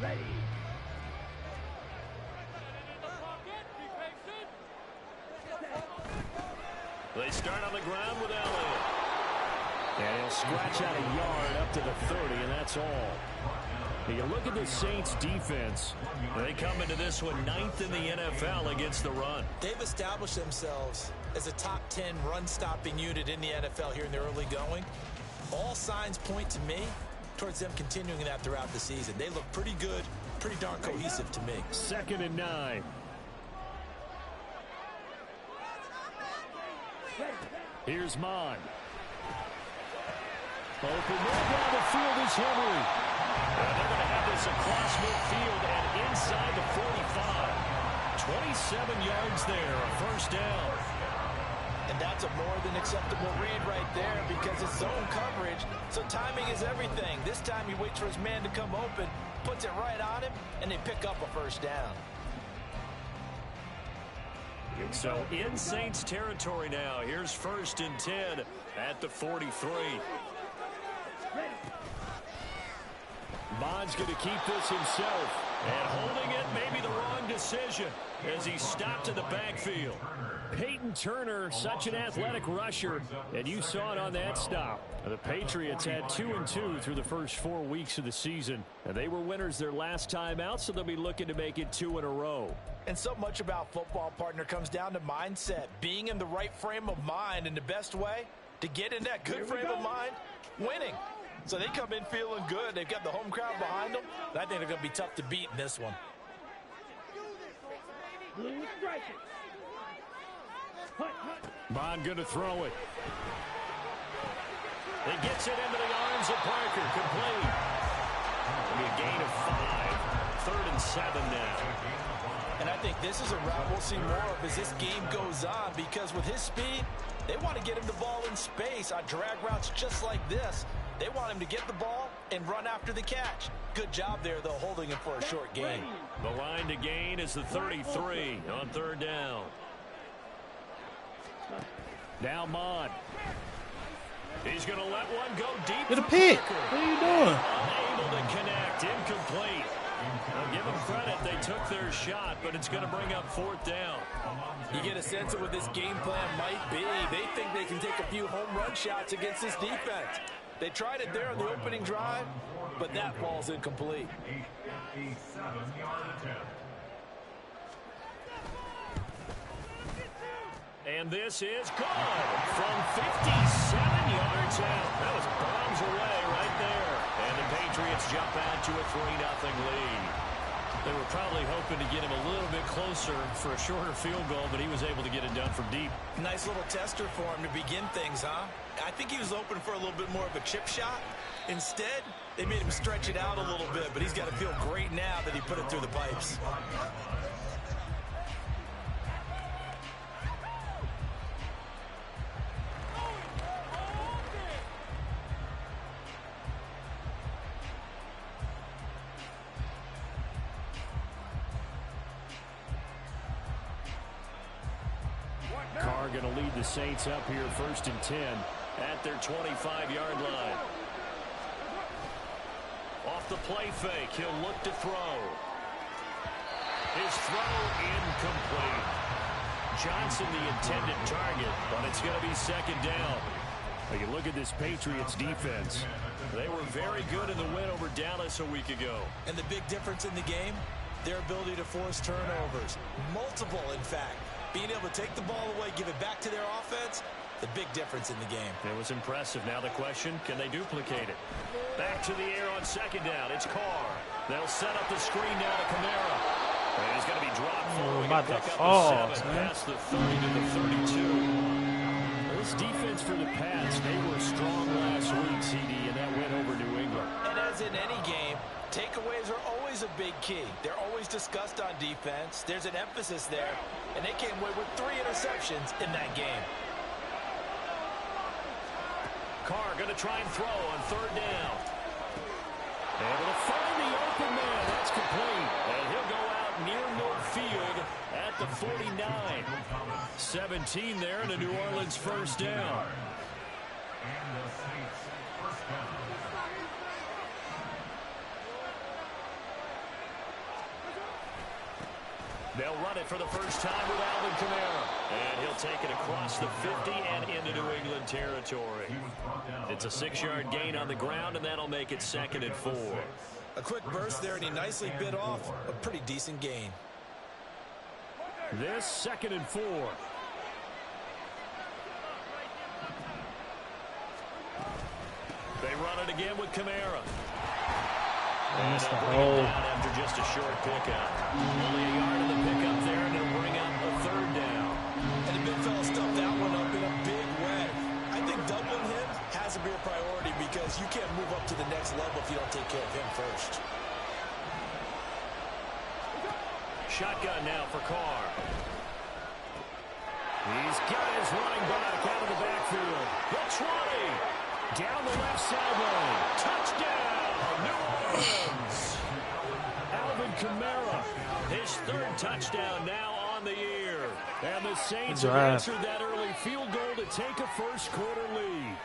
They start on the ground with Elliott. And he'll scratch out a yard up to the 30, and that's all. You look at the Saints defense. They come into this one 9th in the NFL against the run. They've established themselves as a top 10 run-stopping unit in the NFL here in the early going. All signs point to me towards them continuing that throughout the season. They look pretty good, pretty darn cohesive to me. 2nd and 9. Here's Mon. Open more down the field is Henry. And they're going to have this across midfield and inside the 45. 27 yards there, a first down. And that's a more than acceptable read right there because it's zone coverage, so timing is everything. This time he waits for his man to come open, puts it right on him, and they pick up a first down. So in Saints territory now. Here's 1st and 10 at the 43. Bond's going to keep this himself. And holding it may be the wrong decision as he stopped in the backfield. Peyton Turner, such an athletic rusher, and you saw it on that stop. The Patriots had 2-2 through the first 4 weeks of the season, and they were winners their last time out, so they'll be looking to make it 2 in a row. And so much about football, partner, comes down to mindset, being in the right frame of mind, and the best way to get in that good frame of mind, winning. So they come in feeling good. They've got the home crowd behind them. I think they're going to be tough to beat in this one. Bond going to throw it. He gets it into the arms of Parker. Complete. It'll be a gain of 5. 3rd and 7 now. And I think this is a route we'll see more of as this game goes on because with his speed, they want to get him the ball in space on drag routes just like this. They want him to get the ball and run after the catch. Good job there, though, holding him for a short gain. The line to gain is the 33 on 3rd down. Now Mon. He's going to let one go deep. Get a pick. What are you doing? Unable to connect. Incomplete. I'll give them credit. They took their shot, but it's going to bring up 4th down. You get a sense of what this game plan might be. They think they can take a few home run shots against this defense. They tried it there on the opening drive, but that ball's incomplete. And this is good from 57 yards out. That was bombs away right there. And the Patriots jump out to a 3-0 lead. They were probably hoping to get him a little bit closer for a shorter field goal, but he was able to get it done from deep. Nice little tester for him to begin things, huh? I think he was open for a little bit more of a chip shot. Instead, they made him stretch it out a little bit, but he's got to feel great now that he put it through the pipes. Carr going to lead the Saints up here 1st and 10 at their 25-yard line. Off the play fake, he'll look to throw. His throw incomplete. Johnson the intended target, but it's going to be 2nd down. You look at this Patriots defense. They were very good in the win over Dallas a week ago. And the big difference in the game, their ability to force turnovers. Multiple, in fact. Being able to take the ball away, give it back to their offense, the big difference in the game. It was impressive. Now the question, can they duplicate it? Back to the air on 2nd down. It's Carr. They'll set up the screen now to Kamara. And he's going to be dropped following about pick to up fall, the 7 past the 30 to the 32. This defense for the Pats, they were strong last week, CD, and that went over New England. And as in any game, takeaways are always a big key. They're always discussed on defense. There's an emphasis there, and they came away with 3 interceptions in that game. Carr going to try and throw on 3rd down. Able to find the open man. That's complete. And he'll go out near midfield at the 49. 17 there and a New Orleans 1st down. They'll run it for the first time with Alvin Kamara. And he'll take it across the 50 and into New England territory. It's a 6-yard gain on the ground, and that'll make it 2nd and 4. A quick burst there, and he nicely bit off a pretty decent gain. This 2nd and 4. They run it again with Kamara. And Missed the they'll bring hole. it down after just a short pickup. Only a yard in the pickup there, and it'll bring up a 3rd down. And the big fella stuffed that one up in a big way. I think doubling him has to be a priority because you can't move up to the next level if you don't take care of him first. Shotgun now for Carr. He's got his running back out of the backfield. The 20. Down the left sideline. Touchdown, New Orleans. Alvin Kamara, his 3rd touchdown now on the year. And the Saints have answered that early field goal to take a first-quarter lead.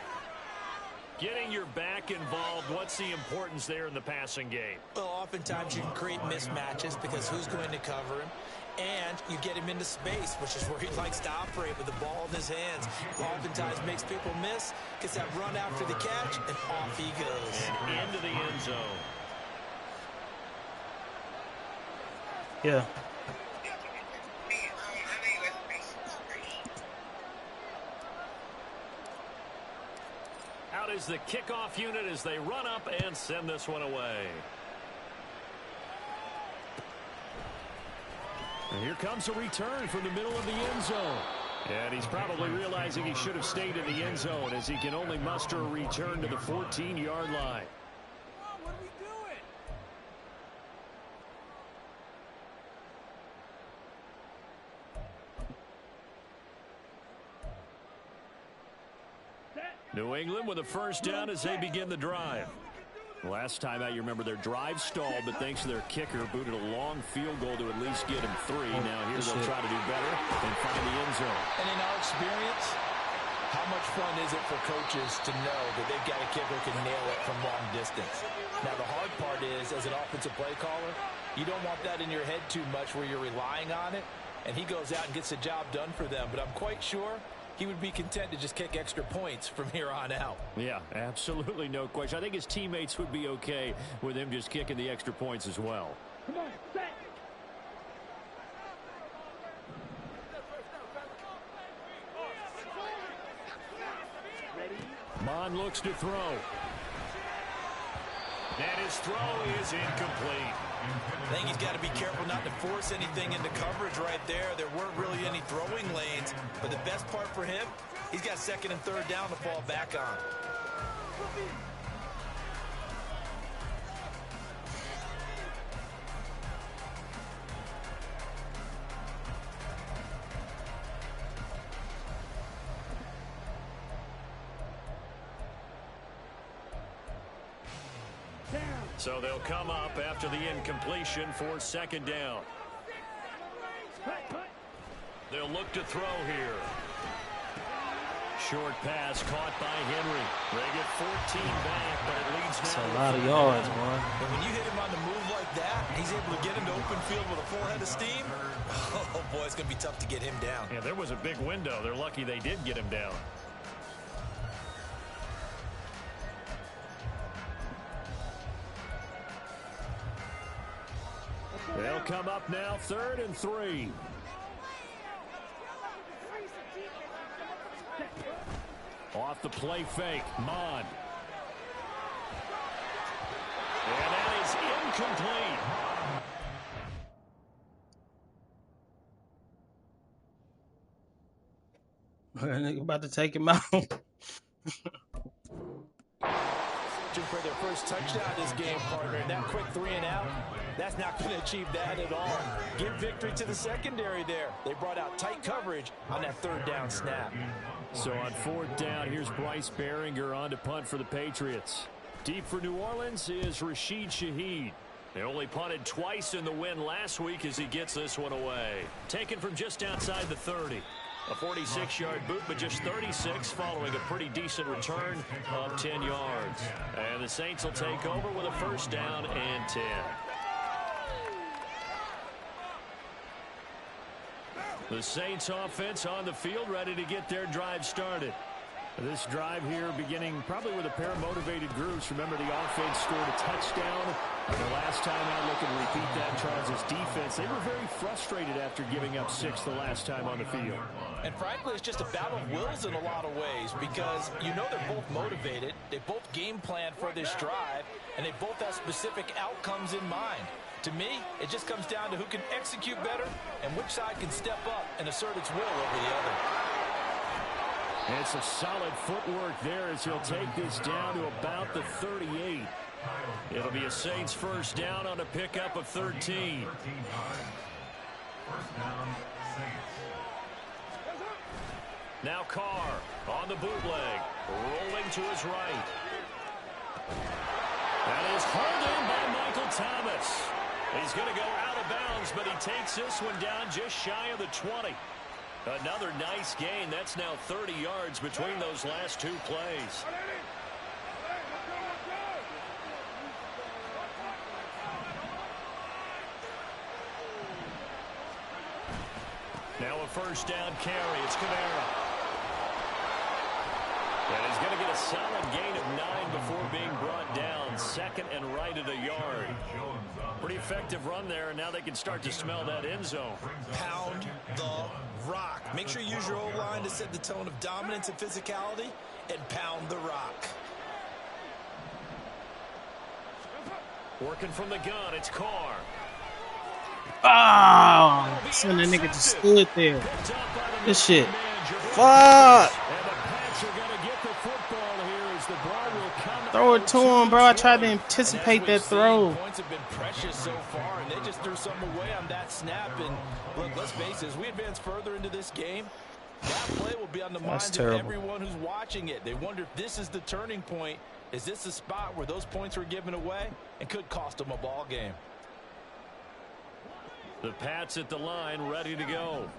Getting your back involved, what's the importance there in the passing game? Well, oftentimes you can create mismatches because who's going to cover him? And you get him into space, which is where he likes to operate with the ball in his hands. Oftentimes makes people miss, gets that run after the catch, and off he goes. And into the end zone. Yeah. Out is the kickoff unit as they run up and send this one away. And here comes a return from the middle of the end zone. And he's probably realizing he should have stayed in the end zone as he can only muster a return to the 14-yard line. What are we doing? New England with a first down as they begin the drive. Last time out, you remember their drive stalled, but thanks to their kicker, booted a long field goal to at least get him 3. Now here they'll try to do better and find the end zone. And in our experience, how much fun is it for coaches to know that they've got a kicker who can nail it from long distance? Now, the hard part is, as an offensive play caller, you don't want that in your head too much where you're relying on it, and he goes out and gets the job done for them. But I'm quite sure he would be content to just kick extra points from here on out. Yeah, absolutely no question. I think his teammates would be okay with him just kicking the extra points as well. Come on, set. Mon looks to throw. And his throw is incomplete. I think he's got to be careful not to force anything into coverage right there. There weren't really any throwing lanes, but the best part for him, he's got 2nd and 3rd down to fall back on. So they'll come up after the incompletion for 2nd down. They'll look to throw here. Short pass caught by Henry. They get 14 back, but it leads now. That's a lot of yards, man. And when you hit him on the move like that, he's able to get into open field with a full head of steam. Oh, boy, it's going to be tough to get him down. Yeah, there was a big window. They're lucky they did get him down. They'll come up now, 3rd and 3. Off the play fake, Mon. And that is incomplete. Nigga about to take him out. For their first touchdown this game, partner, and that quick 3 and out, that's not going to achieve that at all. Give victory to the secondary there. They brought out tight coverage on that 3rd down snap. So on 4th down, here's Bryce Behringer on to punt for the Patriots. Deep for New Orleans is Rashid Shaheed. They only punted twice in the win last week as he gets this one away. Taken from just outside the 30. A 46-yard boot, but just 36 following a pretty decent return of 10 yards. And the Saints will take over with a first down and 10. The Saints offense on the field, ready to get their drive started. This drive here beginning probably with a pair of motivated groups. Remember, the offense scored a touchdown. And the last time out, look and repeat that, Charles, as defense, they were very frustrated after giving up 6 the last time on the field. And frankly, it's just a battle of wills in a lot of ways because you know they're both motivated. They both game plan for this drive, and they both have specific outcomes in mind. To me, it just comes down to who can execute better and which side can step up and assert its will over the other. And it's a solid footwork there as he'll take this down to about the 38. It'll be a Saints first down on a pickup of 13. Now Carr on the bootleg, rolling to his right. That is hauled in by Michael Thomas. He's going to go out of bounds, but he takes this one down just shy of the 20. Another nice gain. That's now 30 yards between those last 2 plays. Now a first down carry. It's Kamara. And he's going to get a solid gain of 9 before being brought down. Second and right at a yard. Pretty effective run there, and now they can start to smell that end zone. Pound the rock. Make sure you use your O-line to set the tone of dominance and physicality, and pound the rock. Working from the gun, it's Carr. Oh, son, that nigga just stood there. This shit. Fuck. Throw it to him, bro. I tried to anticipate that throw. Points have been precious so far, and they just threw something away on that snap. And look, let's face it, as we advance further into this game, that play will be on the minds of everyone who's watching it. They wonder if this is the turning point. Is this the spot where those points were given away and could cost them a ball game? The Pats at the line, ready to go.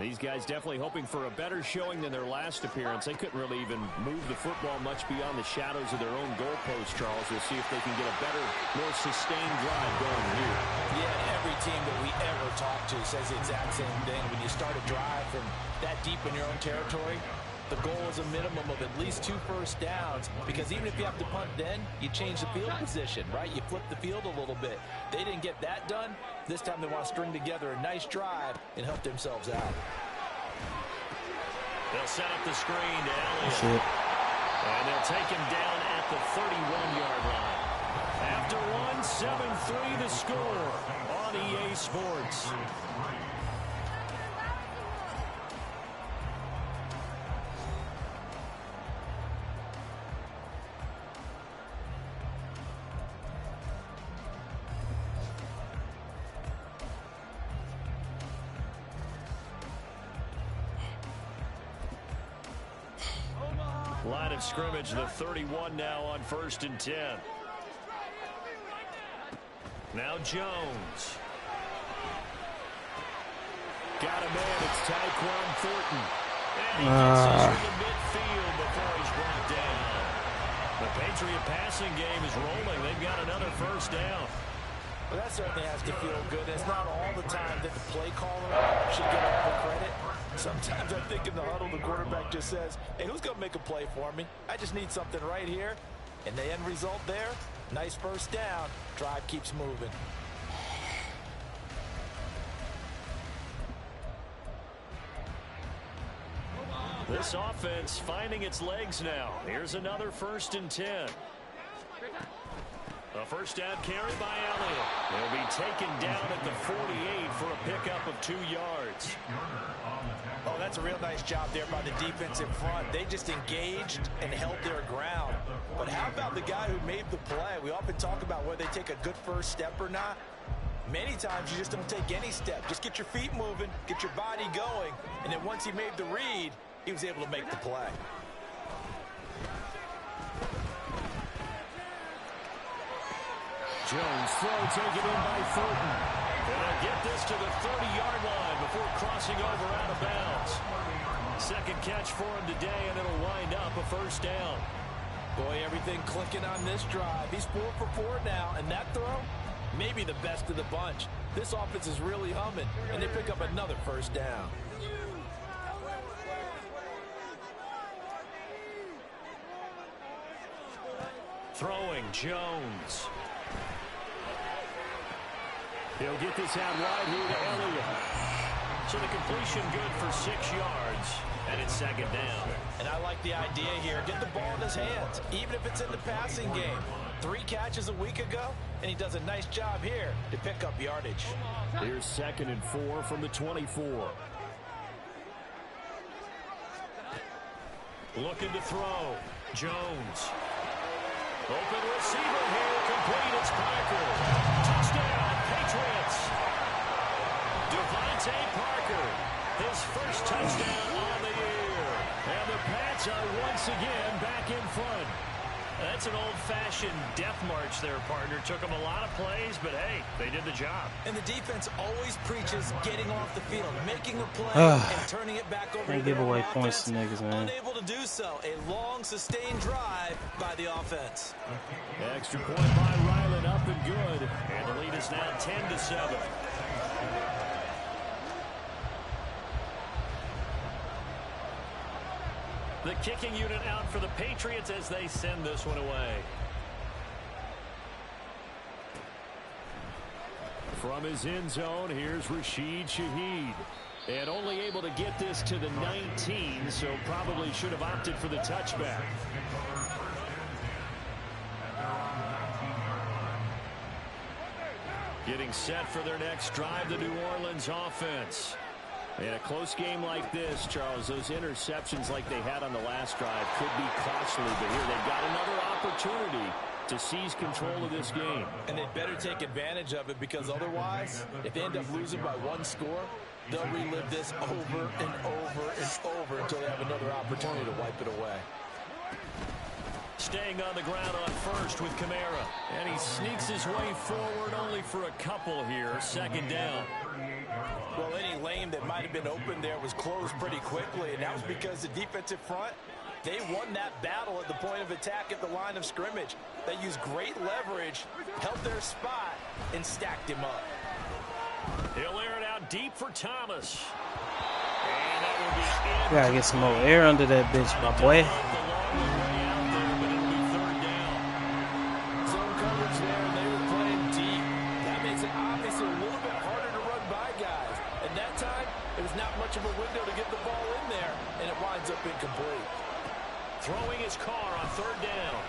These guys definitely hoping for a better showing than their last appearance. They couldn't really even move the football much beyond the shadows of their own goalpost, Charles. We'll see if they can get a better, more sustained drive going here. Yeah, every team that we ever talk to says the exact same thing. When you start a drive from that deep in your own territory, the goal is a minimum of at least 2 first downs, because even if you have to punt then, you change the field position, right? You flip the field a little bit. They didn't get that done. This time they want to string together a nice drive and help themselves out. They'll set up the screen to Elliott. And they'll take him down at the 31-yard line. After one, 7-3 the score on EA Sports. Line of scrimmage, the 31 now on 1st and 10. Now Jones. Got a man, it's Tyquan Thornton. And he gets us to the midfield before he's brought down. The Patriot passing game is rolling. They've got another first down. Well, that certainly has to feel good. It's not all the time that the play caller should get all the credit. Sometimes I think in the huddle, the quarterback just says, hey, who's going to make a play for me? I just need something right here. And the end result there, nice first down. Drive keeps moving. This offense finding its legs now. Here's another 1st and 10. A first down carry by Elliott. They'll be taken down at the 48 for a pickup of 2 yards. Oh, that's a real nice job there by the defense in front. They just engaged and held their ground. But how about the guy who made the play? We often talk about whether they take a good first step or not. Many times you just don't take any step. Just get your feet moving, get your body going, and then once he made the read, he was able to make the play. Jones throw taken in by Thornton. They'll get this to the 30-yard line before crossing over out of bounds. Second catch for him today, and it'll wind up a first down. Boy, everything clicking on this drive. He's 4 for 4 now, and that throw, maybe the best of the bunch. This offense is really humming, and they pick up another first down. Throwing Jones. He'll get this out wide here to Elliott. So the completion good for 6 yards, and it's second down. And I like the idea here. Get the ball in his hands, even if it's in the passing game. 3 catches a week ago, and he does a nice job here to pick up yardage. Here's 2nd and 4 from the 24. Looking to throw. Jones. Open receiver here, complete. It's Parker. Touchdown, Patriots. Devontae Parker, his first touchdown on the year. And the Pats are once again back in front. That's an old-fashioned death march there, partner. Took them a lot of plays, but hey, they did the job. And the defense always preaches getting off the field, making a play, and turning it back over to give their away offense. points to niggas, man. Unable to do so. A long, sustained drive by the offense. Extra point by Ryland, up and good. And the lead is now 10-7. The kicking unit out for the Patriots as they send this one away. From his end zone, here's Rashid Shaheed. And only able to get this to the 19, so probably should have opted for the touchback. Getting set for their next drive, the New Orleans offense. In a close game like this, Charles, those interceptions like they had on the last drive could be costly, but here they've got another opportunity to seize control of this game. And they'd better take advantage of it, because otherwise, if they end up losing by 1 score, they'll relive this over and over and over until they have another opportunity to wipe it away. Staying on the ground on first with Kamara. And he sneaks his way forward only for a couple here. 2nd down. Well, any lane that might have been open there was closed pretty quickly, and that was because the defensive front, they won that battle at the point of attack at the line of scrimmage. They used great leverage, held their spot, and stacked him up. He'll air it out deep for Thomas. And that will be in. Gotta get some more air under that bitch, my boy. Zone coverage there, and they were playing deep. That makes it obviously a little bit harder to run by guys. And that time, it was not much of a window to get the ball in there, and it winds up incomplete. Throwing his car on 3rd down.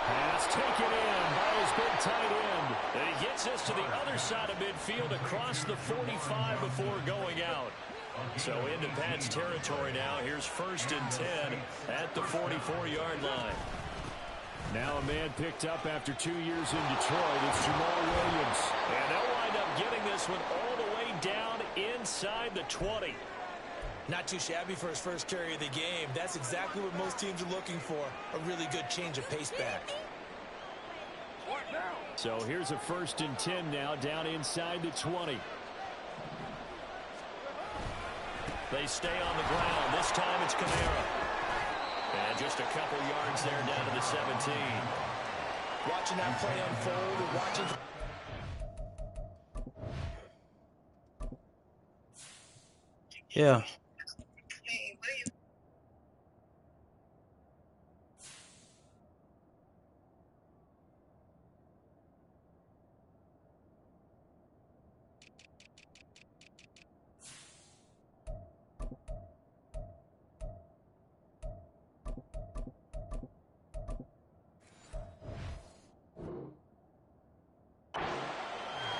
Pass taken in by his big tight end. And he gets us to the other side of midfield across the 45 before going out. So into Pat's territory now. Here's 1st and 10 at the 44-yard line. Now a man picked up after 2 years in Detroit. It's Jamal Williams. And they'll wind up getting this one all the way down inside the 20. Not too shabby for his first carry of the game. That's exactly what most teams are looking for. A really good change of pace back. So here's a 1st and 10 now down inside the 20. They stay on the ground. This time it's Kamara. And just a couple yards there down to the 17. Watching that play unfold and watching... Yeah.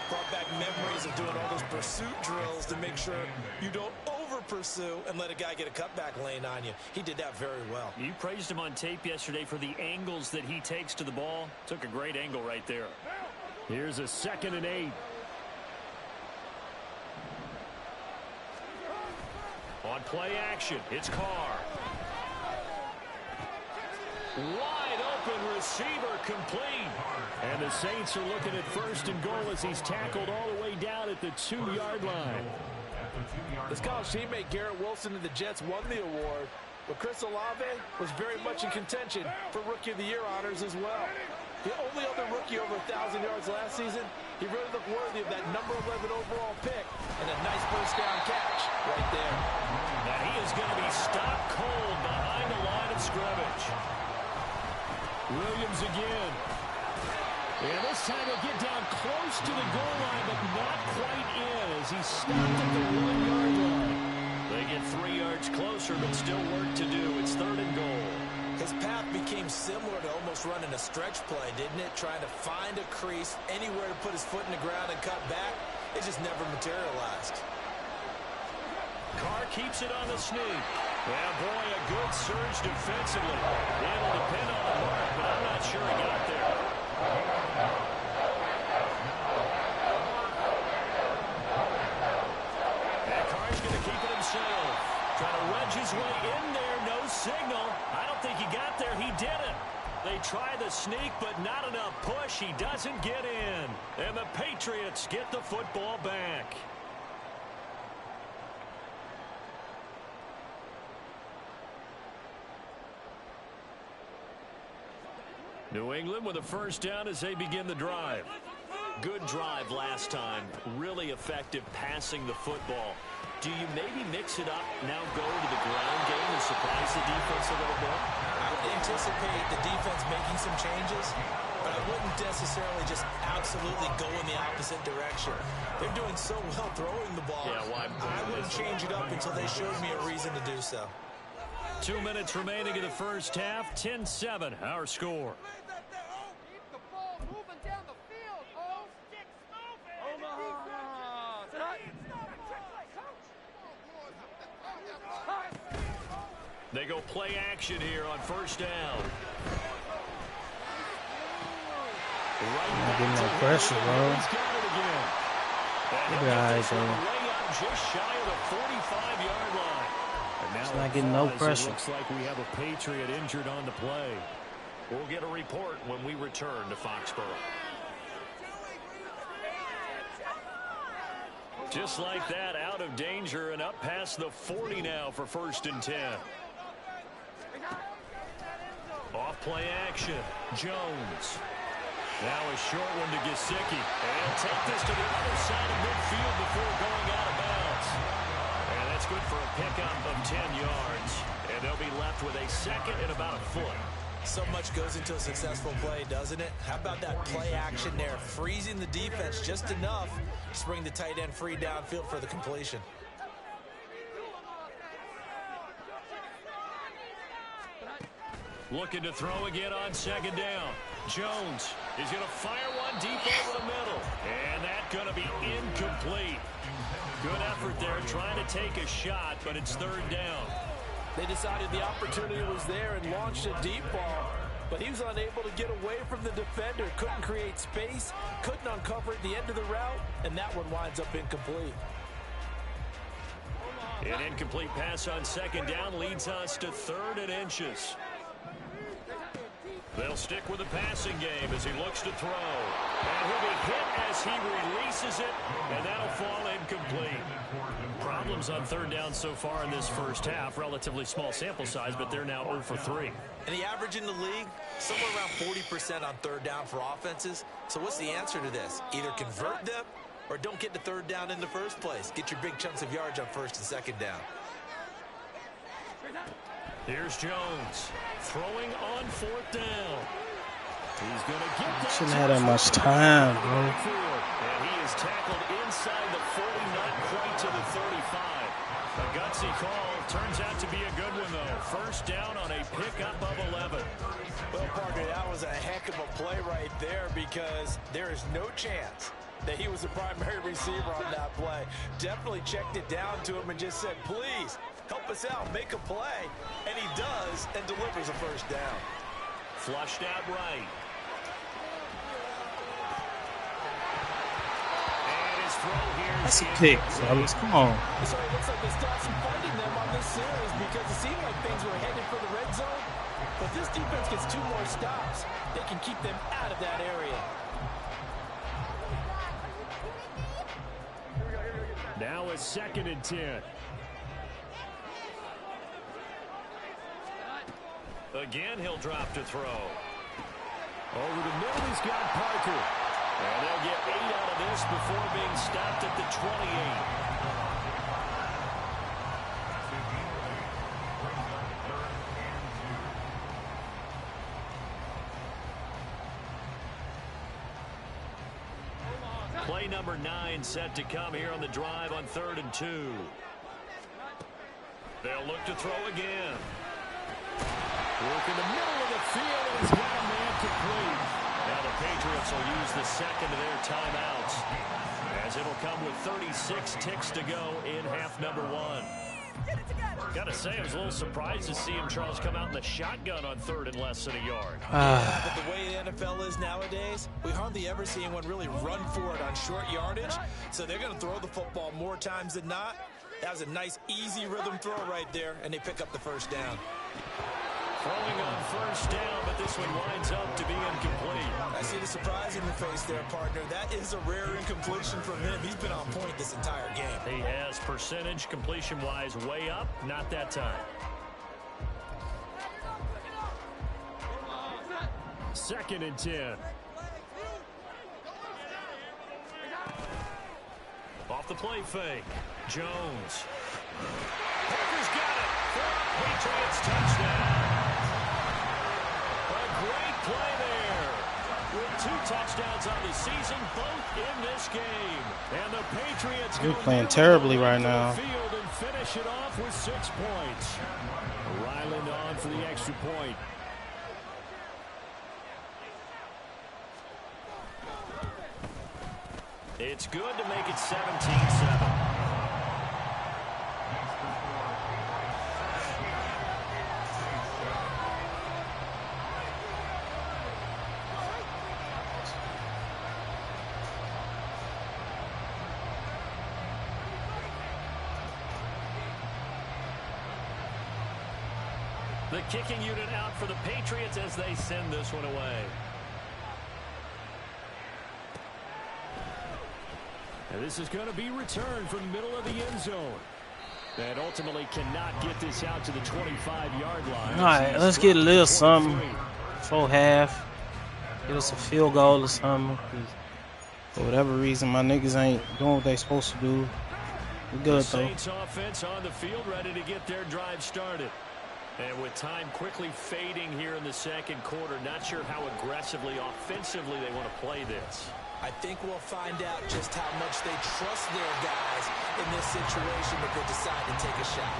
Brought back memories of doing all those pursuit drills to make sure you don't over-pursue and let a guy get a cutback lane on you. He did that very well. You praised him on tape yesterday for the angles that he takes to the ball. Took a great angle right there. Here's a 2nd and 8. On play action, it's Carr. Wide open receiver complete. And the Saints are looking at 1st and goal as he's tackled all the way down at the 2-yard line. His college teammate Garrett Wilson and the Jets won the award, but Chris Olave was very much in contention for Rookie of the Year honors as well. The only other rookie over 1,000 yards last season, he really looked worthy of that number 11 overall pick and a nice first down catch right there. And he is going to be stopped cold behind the line of scrimmage. Williams again. And this time he'll get down close to the goal line, but not quite in as he's stopped at the 1-yard line. They get 3 yards closer, but still work to do. It's 3rd and goal. His path became similar to almost running a stretch play, didn't it? Trying to find a crease, anywhere to put his foot in the ground and cut back. It just never materialized. Carr keeps it on the sneak. Yeah, boy, a good surge defensively. It'll depend on the mark, but I'm not sure he got there. And Carr's going to keep it himself. Trying to wedge his way in there. No signal. I don't think he got there. He didn't. They try the sneak, but not enough push. He doesn't get in. And the Patriots get the football back. New England with a first down as they begin the drive. Good drive last time. Really effective passing the football. Do you maybe mix it up, now go to the ground game and surprise the defense a little bit? I would anticipate the defense making some changes, but I wouldn't necessarily just absolutely go in the opposite direction. They're doing so well throwing the ball. Yeah, why? I wouldn't change it up until they showed me a reason to do so. 2 minutes remaining in the first half. 10-7, our score. Keep the ball moving down the field, oh. Sticks moving. They go play action here on first down. Not getting no pressure, bro. He's got it again. Look at that, bro. Way up just shy of the 45-yard line. And now He's not getting no pressure. It looks like we have a Patriot injured on the play. We'll get a report when we return to Foxborough. Just like that, out of danger and up past the 40 now for 1st and 10. Off play action. Jones. Now a short one to Gesicki. And take this to the other side of midfield before going out of bounds. And that's good for a pickup of 10 yards. And they'll be left with a second and about a foot. So much goes into a successful play, doesn't it? How about that play action there? Freezing the defense just enough to bring the tight end free downfield for the completion. Looking to throw again on 2nd down. Jones is going to fire one deep over the middle. And that's going to be incomplete. Good effort there trying to take a shot, but it's 3rd down. They decided the opportunity was there and launched a deep ball, but he was unable to get away from the defender. Couldn't create space, couldn't uncover at the end of the route, and that one winds up incomplete. An incomplete pass on 2nd down leads us to 3rd and inches. They'll stick with the passing game as he looks to throw. And he'll be hit as he releases it, and that'll fall incomplete. Problems on 3rd down so far in this first half. Relatively small sample size, but they're now 0 for 3. And the average in the league, somewhere around 40% on 3rd down for offenses. So what's the answer to this? Either convert them or don't get to 3rd down in the first place. Get your big chunks of yards on 1st and 2nd down. Here's Jones throwing on 4th down. He's going to get that. Shouldn't have that much time, bro. And he is tackled inside the 40, not quite to the 35. A gutsy call. Turns out to be a good one, though. 1st down on a pickup of 11. Well, Parker, that was a heck of a play right there because there is no chance that he was the primary receiver on that play. Definitely checked it down to him and just said, please, help us out, make a play. And he does and delivers a 1st down. Flushed out right. And his throw here. That's a pick, fellas. Come on. So it looks like they stopped some fighting them on this series because it seemed like things were headed for the red zone. But this defense gets 2 more stops. They can keep them out of that area. Now a 2nd and 10. Again, he'll drop to throw. Over the middle, he's got Parker. And they'll get 8 out of this before being stopped at the 28. Play number 9 set to come here on the drive on 3rd and 2. They'll look to throw again. Work in the middle of the field, and he's got a man complete. Now the Patriots will use the second of their timeouts, as it'll come with 36 ticks to go in half number 1. Gotta say, I was a little surprised to see him, Charles, come out in the shotgun on 3rd and less than a yard. Yeah, but the way the NFL is nowadays, we hardly ever see anyone really run for it on short yardage. So they're going to throw the football more times than not. That was a nice, easy rhythm throw right there, and they pick up the first down. Throwing on first down, but this one winds up to be incomplete. I see the surprise in your face there, partner. That is a rare incompletion from him. He's been on point this entire game. He has percentage completion-wise way up, not that time. 2nd and 10. Off the play fake. Jones. Parker's got it. Patriots touchdown. A great play there. With 2 touchdowns on the season, both in this game. And the Patriots You're playing terribly right now. Field and finish it off with 6 points. Ryland on for the extra point. It's good to make it 17-7. The kicking unit out for the Patriots as they send this one away. And this is going to be returned from the middle of the end zone. And ultimately cannot get this out to the 25-yard line. All right, let's get a little something before half. Get us a field goal or something. For whatever reason, my niggas ain't doing what they supposed to do. We're good, though. Saints offense on the field, ready to get their drive started. And with time quickly fading here in the second quarter, not sure how aggressively, offensively they want to play this. I think we'll find out just how much they trust their guys in this situation if they decide to take a shot.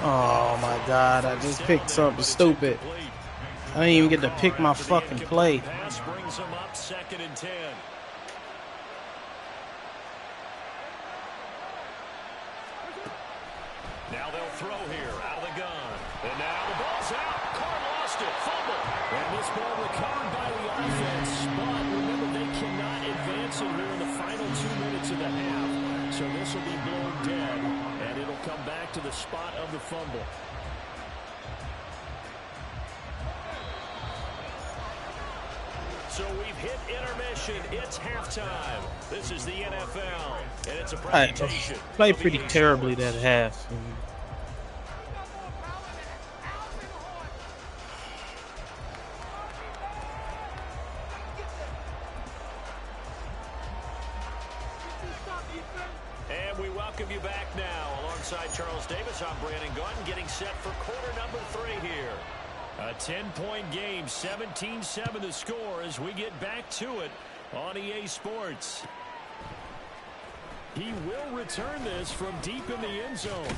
Oh, my God. I just picked something stupid. I didn't even get to pick my fucking play. Pass brings them up 2nd and 10. Now they'll throw here out of the gun. And now the ball's out. Carr lost it. Fumble. And this ball recovered by the offense. But remember, they cannot advance it here in the final 2 minutes of the half. So this will be blown dead. And it'll come back to the spot of the fumble. So we've hit intermission. It's halftime. This is the NFL. And it's a presentation. I played pretty terribly that half. And we welcome you back now. Alongside Charles Davis, I'm Brandon Gordon, getting set for quarter number 3 here. A 10-point game, 17-7 the score as we get back to it on EA Sports. He will return this from deep in the end zone.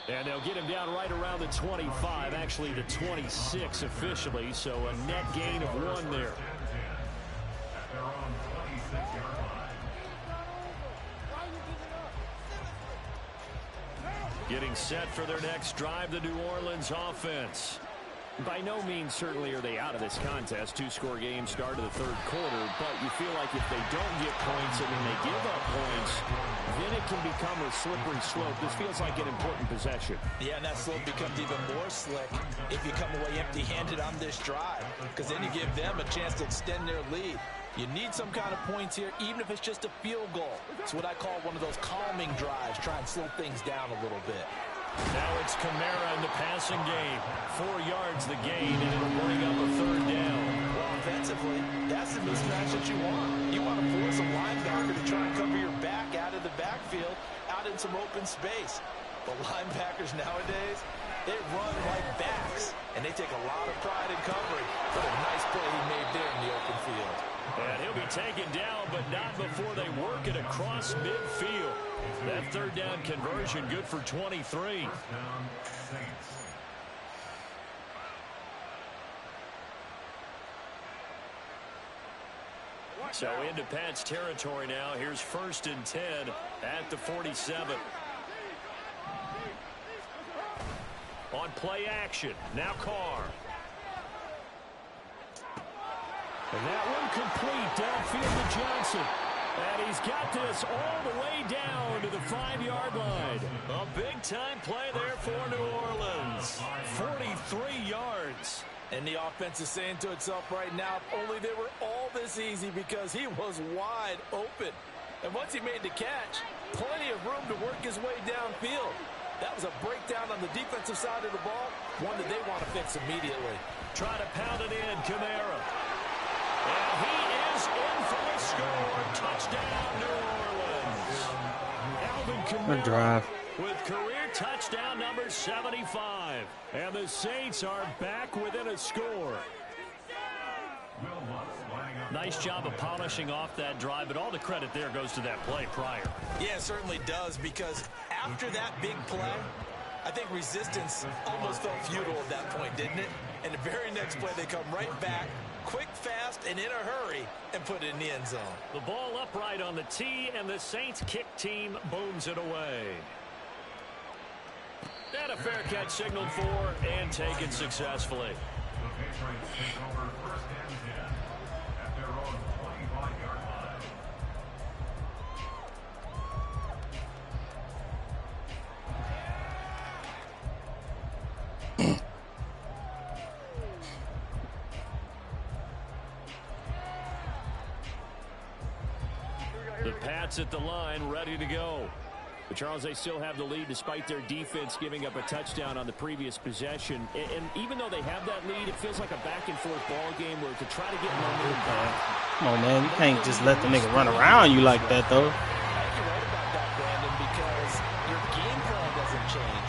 And they'll get him down right around the 25, actually the 26 officially, so a net gain of 1 there. Getting set for their next drive, the New Orleans offense. By no means, certainly, are they out of this contest. 2-score game start of the 3rd quarter, but you feel like if they don't get points and then they give up points, then it can become a slippery slope. This feels like an important possession. Yeah, and that slope becomes even more slick if you come away empty-handed on this drive, because then you give them a chance to extend their lead. You need some kind of points here, even if it's just a field goal. It's what I call one of those calming drives, try and slow things down a little bit. Now it's Kamara in the passing game. 4 yards the gain, and it'll bring up a 3rd down. defensively, that's the mismatch that you want. You want to force a linebacker to try and cover your back out of the backfield, out in some open space. But linebackers nowadays, they run like backs, and they take a lot of pride in covering. What a nice play he made there in the open field. And he'll be taken down, but not before they work it across midfield. That third down conversion good for 23. So into Pat's territory now. Here's 1st and 10 at the 47. On play action. Now Carr. And that one complete downfield to Johnson. And he's got this all the way down to the 5-yard line. A big-time play there for New Orleans. 43 yards. And the offense is saying to itself right now, if only they were all this easy, because he was wide open. And once he made the catch, plenty of room to work his way downfield. That was a breakdown on the defensive side of the ball, one that they want to fix immediately. Trying to pound it in, Kamara. And he is in for the score. Touchdown, New Orleans. Alvin Kamara drive. with career touchdown number 75. And the Saints are back within a score. Nice job of polishing off that drive, but all the credit there goes to that play prior. Yeah, it certainly does, because after that big play, I think resistance almost felt futile at that point, didn't it? And the very next play, they come right back, quick, fast, and in a hurry, and put it in the end zone. The ball upright on the tee, and the Saints kick team booms it away. And a fair catch signaled for and taken successfully. The Patriots take over 1st and 10 at their own 25-yard line. The Pats at the line, ready to go. But Charles, they still have the lead despite their defense giving up a touchdown on the previous possession. And even though they have that lead, it feels like a back-and-forth ball game where to try to get momentum back. Come on, man. You can't just let the nigga run around you like that, though. I think you're right about that, Brandon, because your game plan doesn't change.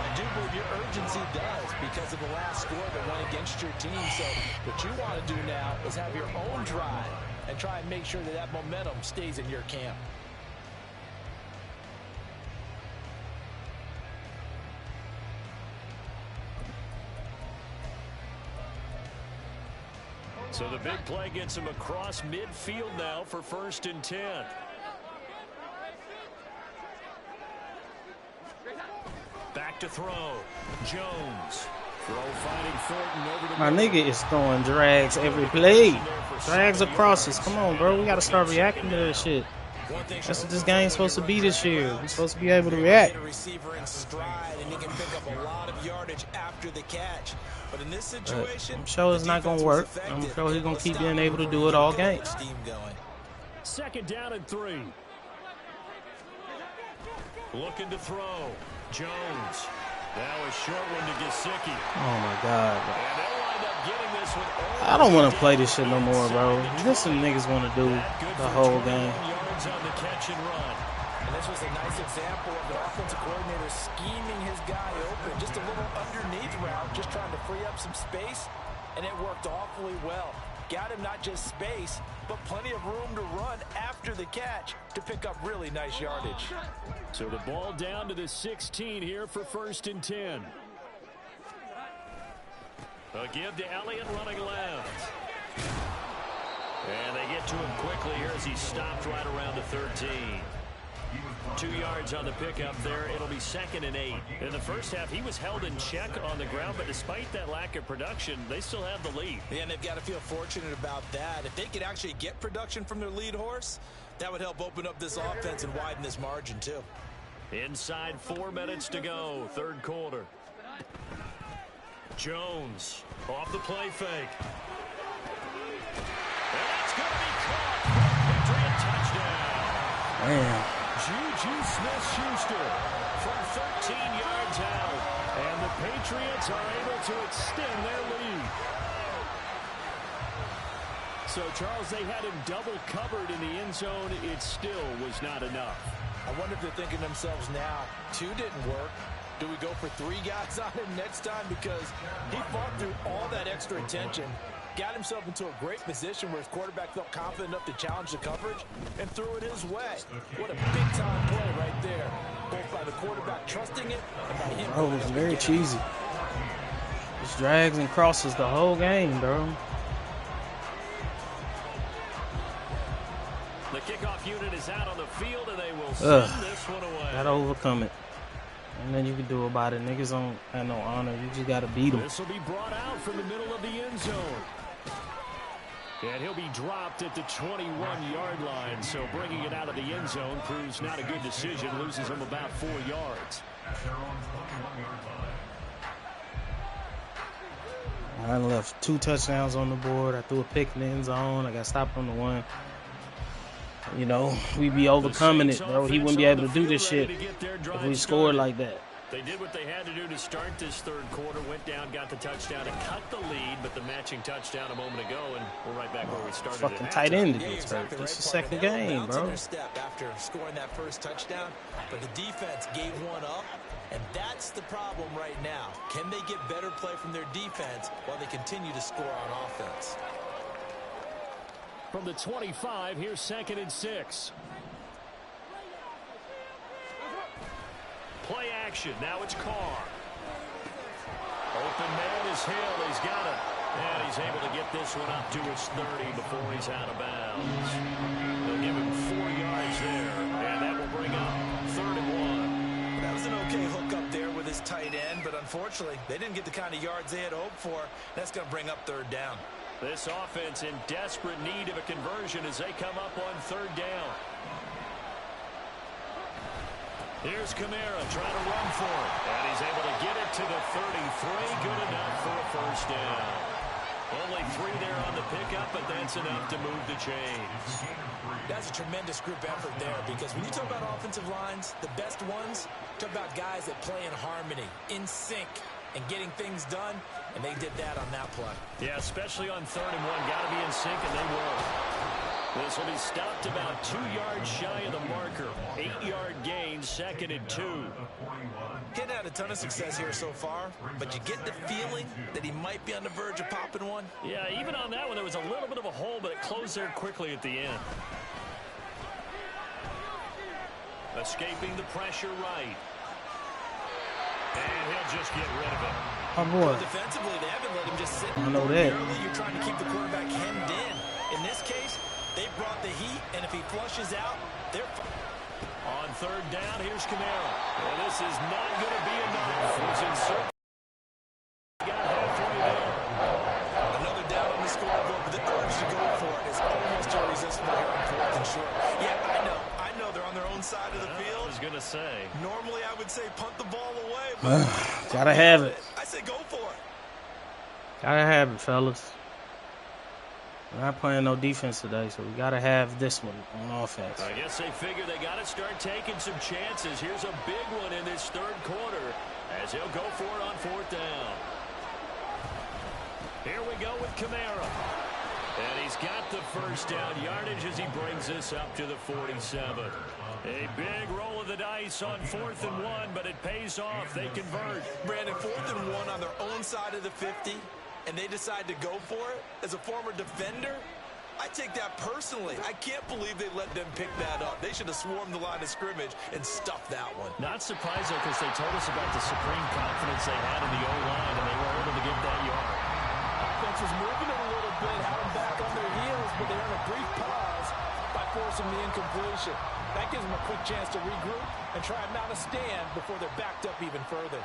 I do believe your urgency does because of the last score that went against your team. So what you want to do now is have your own drive and try and make sure that that momentum stays in your camp. So the big play gets him across midfield now for 1st and 10. Back to throw. Jones. Throw finding Thornton over the My nigga is throwing drags every play. Drags across us. Come on, bro. We got to start reacting to this shit. That's what this game's supposed to be this year. We're supposed to be able to react. Receiver in stride, and he can pick up a lot of yardage after the catch. But in this situation, I'm sure it's not going to work. I'm sure he's going to keep being able to do it all game. 2nd down and 3. Looking to throw. Jones. Now a short one to Gesicki. Oh, my God. Bro. And they'll wind up getting this one. I don't want to play this shit no more, bro. This some niggas want to do the whole game. Yards on the catch and run. And this was a nice example of the offensive coordinator scheming his guy open. Just a little underneath route, just trying to free up some space, and it worked awfully well. Got him not just space, but plenty of room to run after the catch to pick up really nice yardage. So the ball down to the 16 here for 1st and 10. A give to Elliott running left. And they get to him quickly here as he stopped right around the 13. 2 yards on the pickup there. It'll be 2nd and 8. In the first half, he was held in check on the ground, but despite that lack of production, they still have the lead. Yeah, and they've got to feel fortunate about that. If they could actually get production from their lead horse, that would help open up this offense and widen this margin too. Inside 4 minutes to go, 3rd quarter. Jones off the play fake. And that's going to be caught. Patriot touchdown. Man. Juju Smith-Schuster from 13 yards out. And the Patriots are able to extend their lead. So, Charles, they had him double covered in the end zone. It still was not enough. I wonder if they're thinking to themselves now, 2 didn't work. Do we go for 3 guys on him next time? Because he fought through all that extra attention, got himself into a great position where his quarterback felt confident enough to challenge the coverage and threw it his way. What a big-time play right there, both by the quarterback trusting it and by him. Bro, it's very cheesy. Just drags and crosses the whole game, bro. The kickoff unit is out on the field, and they will send this one away. Gotta overcome it. And then you can do about it. Niggas don't have no honor. You just gotta beat them. This will be brought out from the middle of the end zone. And he'll be dropped at the 21-yard line. So bringing it out of the end zone proves not a good decision. Loses him about 4 yards. I left 2 touchdowns on the board. I threw a pick in the end zone. I got stopped on the 1. You know, we be overcoming it, bro. He wouldn't be able to do this shit if we scored like that. They did what they had to do to start this third quarter. Went down, got the touchdown, and cut the lead. But the matching touchdown a moment ago, and we're right back where we started. Fucking tight end against her. This is the second game, bro. Step after scoring that first touchdown, but the defense gave one up, and that's the problem right now. Can they get better play from their defense while they continue to score on offense? From the 25, here's 2nd and 6. Play action. Now it's Carr. Open man is Hill. He's got it. And he's able to get this one up to his 30 before he's out of bounds. They'll give him 4 yards there. And that will bring up 3rd and 1. That was an okay hook up there with his tight end, but unfortunately, they didn't get the kind of yards they had hoped for. That's going to bring up 3rd down. This offense in desperate need of a conversion as they come up on 3rd down. Here's Kamara trying to run for it. And he's able to get it to the 33. Good enough for a 1st down. Only 3 there on the pickup, but that's enough to move the chains. That's a tremendous group effort there, because when you talk about offensive lines, the best ones, talk about guys that play in harmony, in sync, and getting things done, and they did that on that play. Yeah, especially on 3rd and 1. Got to be in sync, and they will. This will be stopped about 2 yards shy of the marker. 8-yard gain, 2nd and 2. He's had a ton of success here so far, but you get the feeling that he might be on the verge of popping one. Yeah, even on that one, there was a little bit of a hole, but it closed there quickly at the end. Escaping the pressure right. And he'll just get rid of it. Oh, boy. Defensively, they haven't let him just sit. I know that. Early, you're trying to keep the quarterback hemmed in. In this case, they brought the heat, and if he flushes out, they're on 3rd down. Here's Kamara. Well, this is not going to be enough. He's inserted. Got halfway there. Another down on the scoreboard, but the urge to go for it is almost irresistible here on 4th and short. Yeah, I know they're on their own side of the field. I was going to say. Normally, I would say punt the ball away. But gotta have it. I say go for it. Gotta have it, fellas. We're not playing no defense today, so we gotta have this one on offense. I guess they figure they got to start taking some chances. Here's a big one in this 3rd quarter as he'll go for it on 4th down. Here we go with Kamara. And he's got the 1st down yardage as he brings this up to the 47. A big roll of the dice on 4th and 1, but it pays off. They convert. Brandon, 4th and 1 on their own side of the 50, and they decide to go for it. As a former defender, I take that personally. I can't believe they let them pick that up. They should have swarmed the line of scrimmage and stuffed that one. Not surprised, though, because they told us about the supreme confidence they had in the O-line, and they were able to get that yard. Offense was moving it a little bit, had them back on their heels, but they had a brief pause by forcing the incompletion. That gives them a quick chance to regroup and try and mount a stand before they're backed up even further.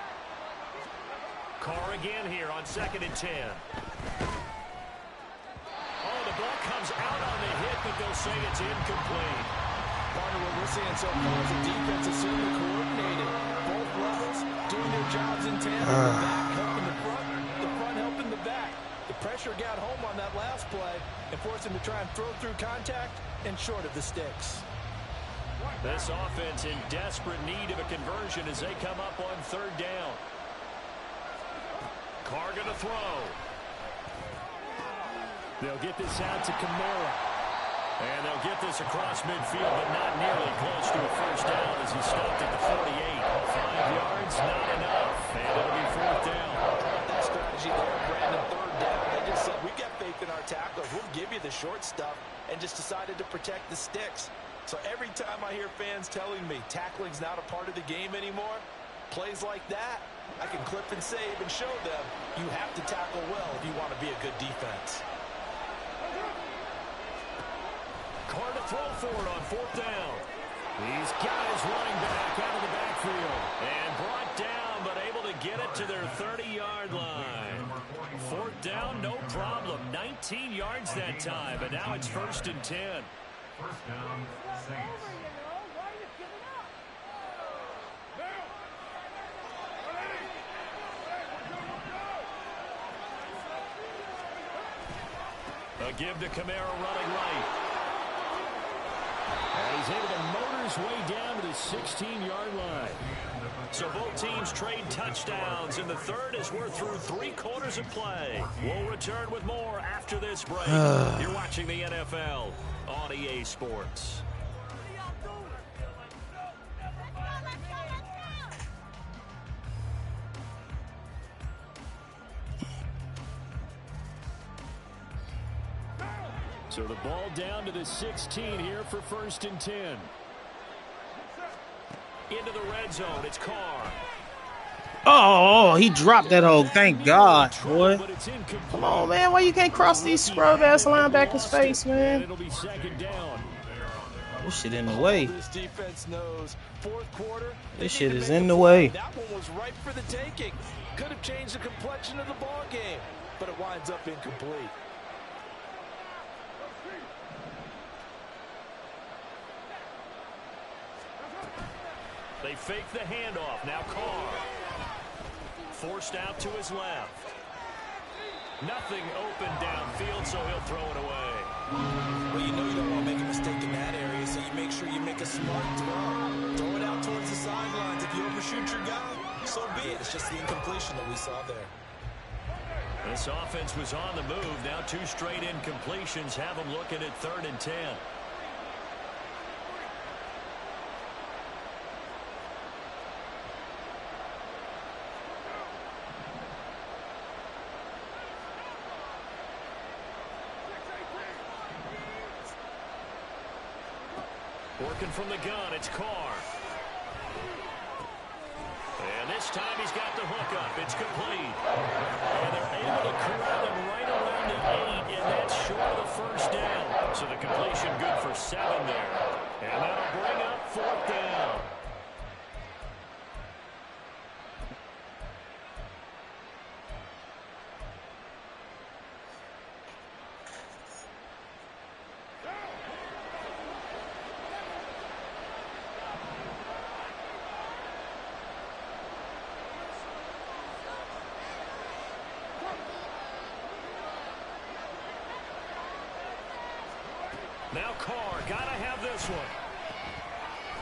Carr again here on 2nd and 10. Oh, the ball comes out on the hit, but they'll say it's incomplete. Part of what we're seeing so far is the defense is certainly coordinated. Both levels doing their jobs in tandem. The back helping the front helping the back. The pressure got home on that last play and forced him to try and throw through contact and short of the sticks. This offense in desperate need of a conversion as they come up on 3rd down. Carr going to throw. They'll get this out to Kamara. And they'll get this across midfield, but not nearly close to a first down as he stopped at the 48. 5 yards, not enough. And it'll be fourth down. That strategy there, Brandon, third down. They just said, we got faith in our tackles. We'll give you the short stuff, and just decided to protect the sticks. So every time I hear fans telling me tackling's not a part of the game anymore, plays like that, I can clip and save and show them you have to tackle well if you want to be a good defense. Carr to throw for it on fourth down. He's got his running back out of the backfield and brought down, but able to get it to their 30-yard line. Fourth down, no problem. 19 yards that time, but now it's 1st and 10. First down, Saints. Why are you giving up? A give to Kamara running right. And he's able to motor his way down to the 16-yard line. So both teams trade touchdowns, and the third as we're through 3 quarters of play. We'll return with more after this break. You're watching the NFL on EA Sports. So the ball down to the 16 here for 1st and 10. Into the red zone, it's Carr. Oh, he dropped that hole. Thank God, boy. Come on, man. Why you can't cross these scrub-ass linebackers' face, man? It'll be 2nd down. This shit in the way. This defense knows fourth quarter. This shit is in the way. That one was ripe for the taking. Could have changed the complexion of the ball game, but it winds up incomplete. They fake the handoff. Now Carr. Forced out to his left. Nothing open downfield, so he'll throw it away. Well, you know you don't want to make a mistake in that area, so you make sure you make a smart throw. Throw it out towards the sidelines. If you overshoot your guy, so be it. It's just the incompletion that we saw there. This offense was on the move. Now 2 straight incompletions have them looking at 3rd and 10. Working from the gun, it's Carr. And this time he's got the hook up. It's complete. And they're able to corral him right around the 8, and that's short of the first down. So the completion good for 7 there. And that'll bring up 4th down. Now Carr, gotta have this one.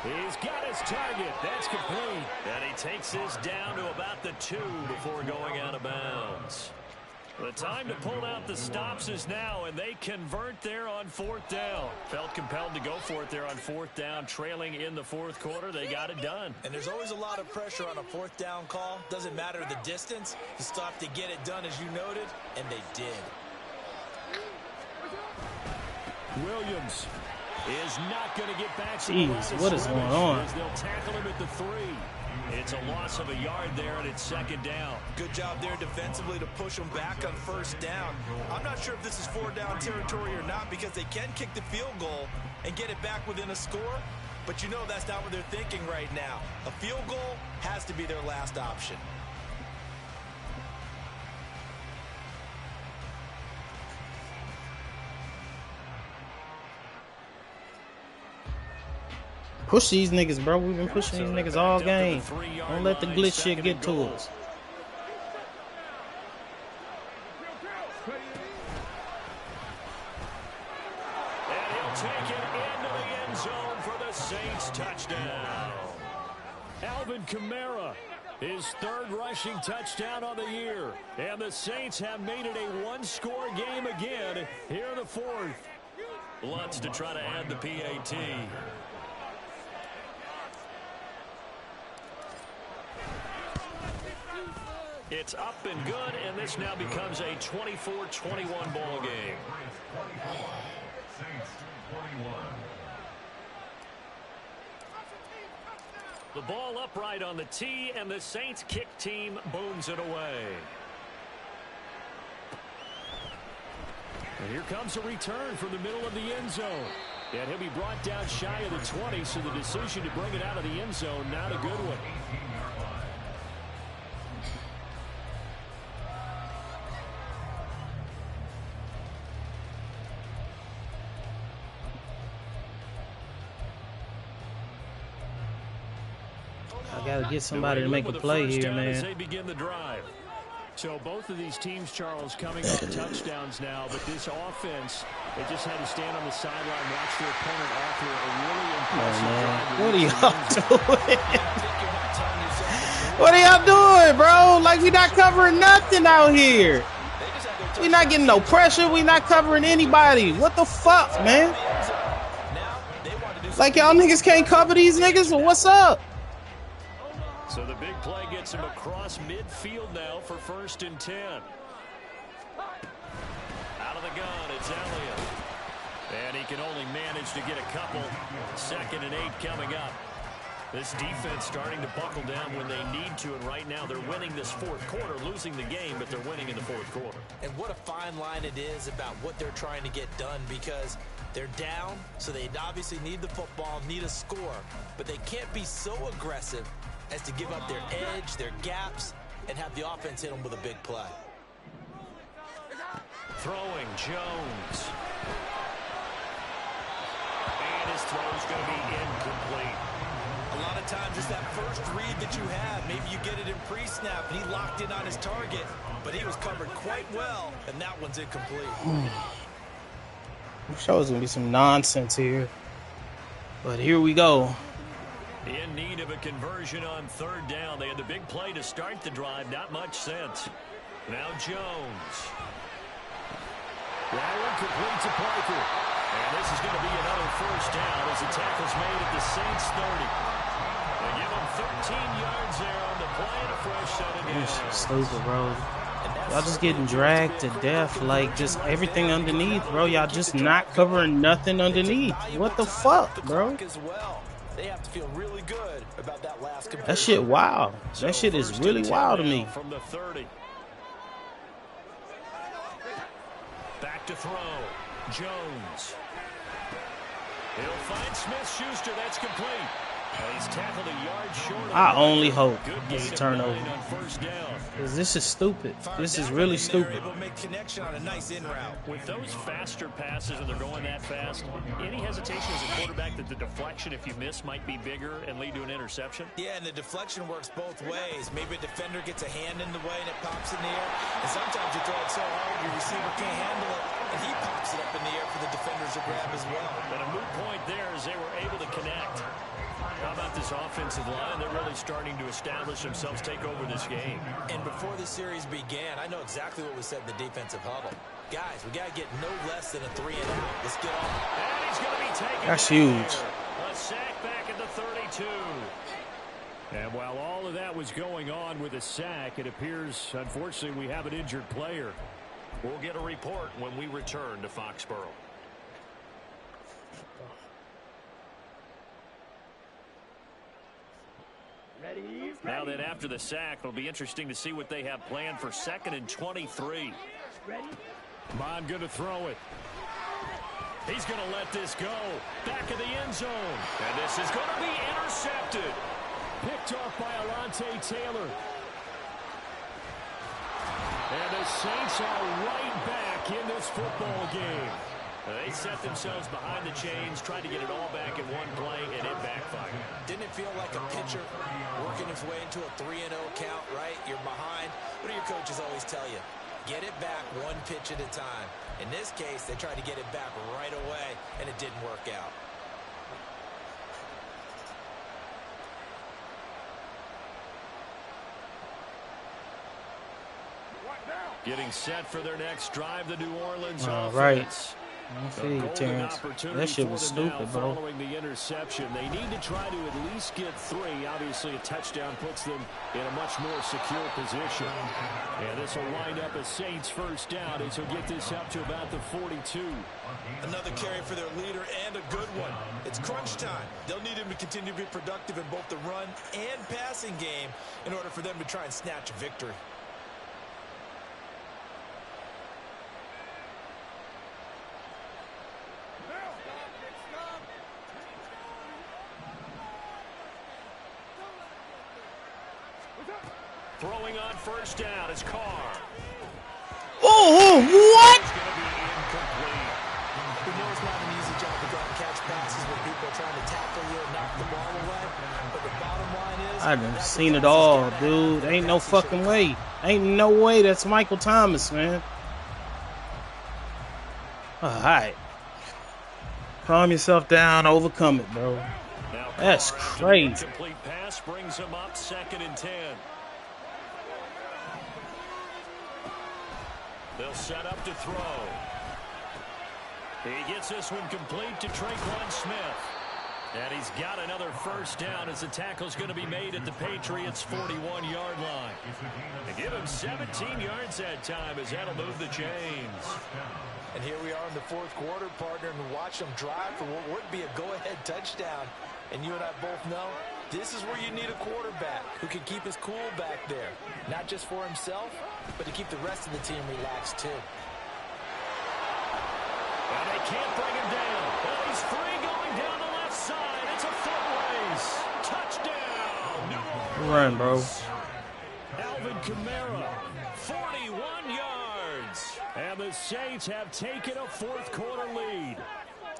He's got his target. That's complete. And he takes this down to about the 2 before going out of bounds. The time to pull out the stops is now, and they convert there on 4th down. Felt compelled to go for it there on 4th down, trailing in the 4th quarter. They got it done. And there's always a lot of pressure on a 4th down call. Doesn't matter the distance. You still have to get it done, as you noted, and they did. Williams is not going to get back. Jeez, what is going on? They'll tackle him at the 3. It's a loss of a yard there, and it's 2nd down. Good job there defensively to push them back on 1st down. I'm not sure if this is 4 down territory or not, because they can kick the field goal and get it back within a score. But you know that's not what they're thinking right now. A field goal has to be their last option. Push these niggas, bro. We've been pushing these niggas all game. Don't let the glitch shit get to us. And he'll take it into the end zone for the Saints touchdown. Alvin Kamara His third rushing touchdown on the year. And the Saints have made it a one-score game again here in the fourth. Lutz to try to add the PAT. It's up and good, and this now becomes a 24-21 ball game. The ball upright on the tee, and the Saints kick team booms it away. And here comes a return from the middle of the end zone. And he'll be brought down shy of the 20, so the decision to bring it out of the end zone, not a good one. I got to get somebody to make a play here, man. They begin the drive. So both of these teams, Charles, coming off touchdowns now, but this offense, they just had to stand on the sideline, watch their opponent offer a really impressive drive. What are y'all doing? What are y'all doing, bro? Like, we not covering nothing out here. We not getting no pressure. We not covering anybody. What the fuck, man? Like, y'all niggas can't cover these niggas, or what's up? So the big play gets him across midfield now for 1st and 10. Out of the gun, it's Elliott. And he can only manage to get a couple. 2nd and 8 coming up. This defense starting to buckle down when they need to, and right now they're winning this fourth quarter, losing the game, but they're winning in the fourth quarter. And what a fine line it is about what they're trying to get done, because they're down, so they obviously need the football, need a score, but they can't be so aggressive as to give up their edge, their gaps, and have the offense hit them with a big play. Throwing, Jones. And his throw's going to be incomplete. A lot of times it's that first read that you have. Maybe you get it in pre-snap, and he locked in on his target, but he was covered quite well, and that one's incomplete. I'm sure there's going to be some nonsense here. But here we go. In need of a conversion on 3rd down. They had the big play to start the drive. Not much sense. Now Jones. That one complete to Parker. And this is going to be another 1st down as the tackle's made at the Saints 30. They give him 13 yards there on the play and a fresh set of downs. Stupid, bro. Y'all just getting dragged to death, like just everything underneath, bro. Y'all just not covering nothing underneath. What the fuck, bro? They have to feel really good about that last That shit wild. That shit is really wild to me. From the 30. Back to throw. Jones. He'll find Smith-Schuster. That's complete. He's tackled a yard short. I only hope it's it's a turnover. Because this is stupid. This is really stupid. With those faster passes, and they're going that fast, any hesitation as a quarterback that the deflection, if you miss, might be bigger and lead to an interception? Yeah, and the deflection works both ways. Maybe a defender gets a hand in the way and it pops in the air. And sometimes you throw it so hard your receiver can't handle it, and he pops it up in the air for the defenders to grab as well. But a moot point there as they were able to connect. How about this offensive line? They're really starting to establish themselves, take over this game. And before the series began, I know exactly what was said in the defensive huddle. Guys, we got to get no less than a 3-and-out. Let's get on. And he's going to be taken. That's huge. A sack back at the 32. And while all of that was going on with a sack, it appears, unfortunately, we have an injured player. We'll get a report when we return to Foxborough. Now then, after the sack, it'll be interesting to see what they have planned for 2nd and 23. Bond going to throw it. He's going to let this go. Back of the end zone. And this is going to be intercepted. Picked off by Alontae Taylor. And the Saints are right back in this football game. They set themselves behind the chains, tried to get it all back in one play, and it backfired. Didn't it feel like a pitcher working his way into a 3-0 count, right? You're behind. What do your coaches always tell you? Get it back one pitch at a time. In this case, they tried to get it back right away, and it didn't work out. Getting set for their next drive, the New Orleans All offense. right. I feel you, Golden Terrence. opportunity That shit for was them now stupid, bro. Following the interception, they need to try to at least get 3. Obviously, a touchdown puts them in a much more secure position. And this will wind up a Saints first down as he'll get this up to about the 42. Another carry for their leader and a good one. It's crunch time. They'll need him to continue to be productive in both the run and passing game in order for them to try and snatch a victory. Throwing on first down is Carr. Oh, what? It's going to be incomplete. We know it's not an easy job to go and catch passes when people are trying to tackle you and knock the ball away. But the bottom line is, I done seen it all, dude. Ain't no fucking way. Ain't no way that's Michael Thomas, man. All right. Calm yourself down. Overcome it, bro. Now That's Carr, crazy. Complete pass brings him up 2nd and 10. They'll set up to throw. He gets this one complete to Traquan Smith. And he's got another first down as the tackle's going to be made at the Patriots' 41-yard line. They give him 17 yards that time as that'll move the chains. and here we are in the 4th quarter, partner, and watch them drive for what would be a go-ahead touchdown. And you and I both know this is where you need a quarterback who can keep his cool back there, not just for himself, but to keep the rest of the team relaxed too. And they can't bring him down. Well, he's free going down the left side. It's a foot race. Touchdown, New Orleans. Run, bro. Alvin Kamara, 41 yards. And the Saints have taken a 4th quarter lead.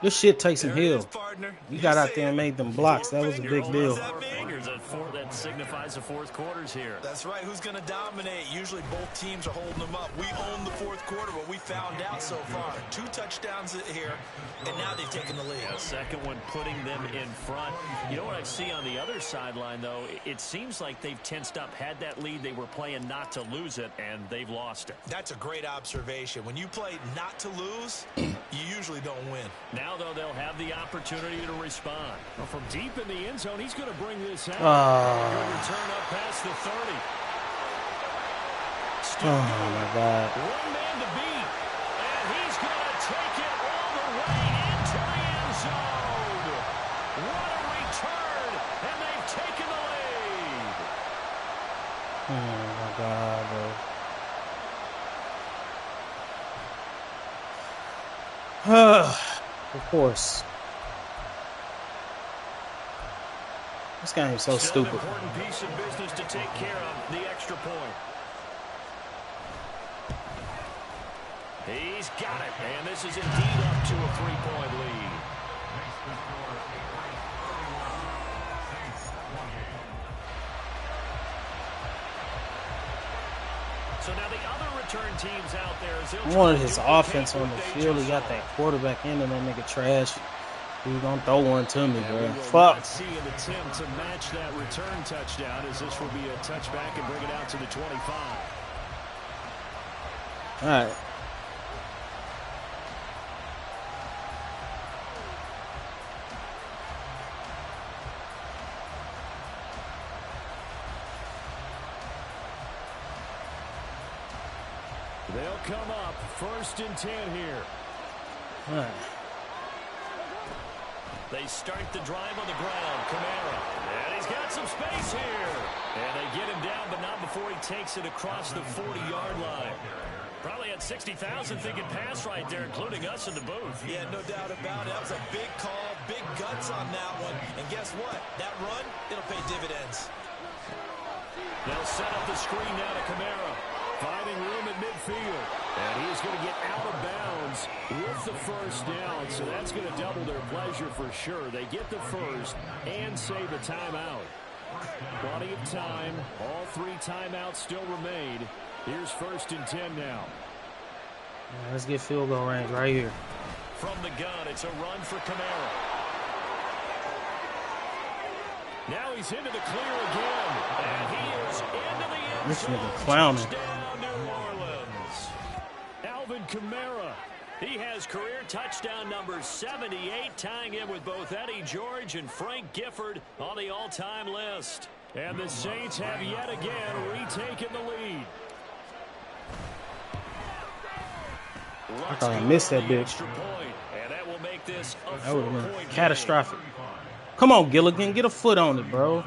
This shit Taysom Hill. Partner. You got out there and made them blocks. That was a big deal. That signifies the 4th quarters here. That's right. Who's going to dominate? Usually both teams are holding them up. We own the 4th quarter, but we found out so far. 2 touchdowns here, and now they've taken the lead. A second one putting them in front. You know what I see on the other sideline, though? It seems like they've tensed up. Had that lead, they were playing not to lose it, and they've lost it. That's a great observation. When you play not to lose, you usually don't win. Now, though, they'll have the opportunity to respond. Well, from deep in the end zone, he's going to bring this out. Good return up past the 30. Oh, my God. One man to beat. And he's going to take it all the way into the end zone. What a return. And they've taken the lead. Oh, my God, bro. Of course. This game is so Still stupid. an important piece of business to take care of, the extra point. He's got it, and this is indeed up to a 3-point lead. So now the other return teams out there. I wanted his offense on the field. He got that quarterback in and that nigga trash. He was gonna throw one to me, bro. Fuck. See an attempt to match that return touchdown, as this will be a touchback and bring it out to the 25. All right. They'll come up 1st and 10 here. All right. They start the drive on the ground. Kamara. And he's got some space here. And they get him down, but not before he takes it across the 40-yard line. Probably had 60,000 thinking pass right there, including us in the booth. Yeah, no doubt about it. That was a big call, big guts on that one. And guess what? That run, it'll pay dividends. They'll set up the screen now to Kamara. Finding room at midfield. And he's going to get out of bounds with the first down. So that's going to double their pleasure for sure. They get the first and save a timeout. Plenty of time. All 3 timeouts still remain. Here's 1st and 10 now. Let's get field goal range right here. From the gun, it's a run for Kamara. Now he's into the clear again. And he is into the end This zone. nigga clowning. Touchdown, New Orleans. his career touchdown number 78, tying him with both Eddie George and Frank Gifford on the all-time list. And the Saints have yet again retaken the lead. I thought I missed that bitch. And that will make this a That would have been 4-point catastrophic. Come on, Gilligan, get a foot on it, bro.